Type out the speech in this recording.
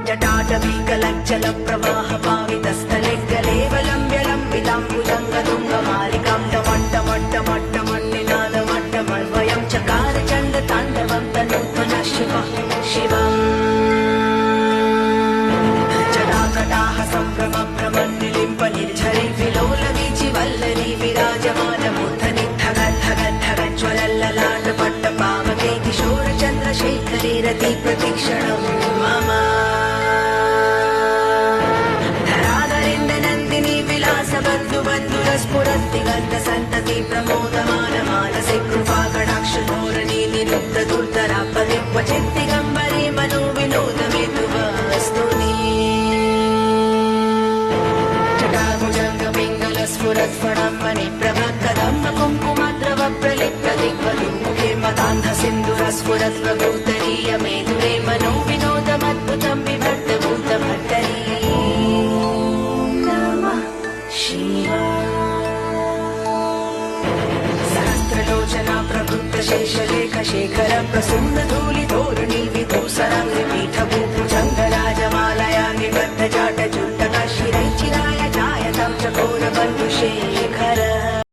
जटाटवीकलज्जल प्रवाह पावितस्थले गलेवलम्ब्य लम्बिताम्बुजङ्गतुङ्गमालिकां टमट्टमट्टमट्टमट्टिनादमट्टमन्वयं चकार चण्डताण्डवं तनूत्मनः शिवः शिवम् जटाकटाह सम्भ्रमभ्रमन्निलिम्ब निर्झरि विलोलवीचि वल्लरी विराजमानमूर्धनि धगद्धगद्धगज्ज्वलल्ललाटपट्टपावके किशोरचन्द्रशेखरे रति प्रतीक्षणं मम धराधरेन्द्रनन्दिनी विलासबन्धुबन्धुरस्फुरद्दिगन्तसन्तति प्रमोदमानमानसे कृपाकटाक्षधोरणी निरुद्धदुर्धरापदे क्वचिद्दिगम्बरे मनोविनोदमेतुवस्तुनि स्फुरत्फणम्मणि प्रभक्कदम्ब कुङ्कुमद्रव प्रलिप्तदिग्वधूमुखे मदान्धसिन्धुरस्फुरत्वगोत्तरीयमेधुरे मनो विनोदमद्भुतं विभक्तभूतभट्टरी नमः शिवाय सहस्रलोचना प्रवृत्तशेषलेखशेखर प्रसूनधूलिधोरणी विधूसरं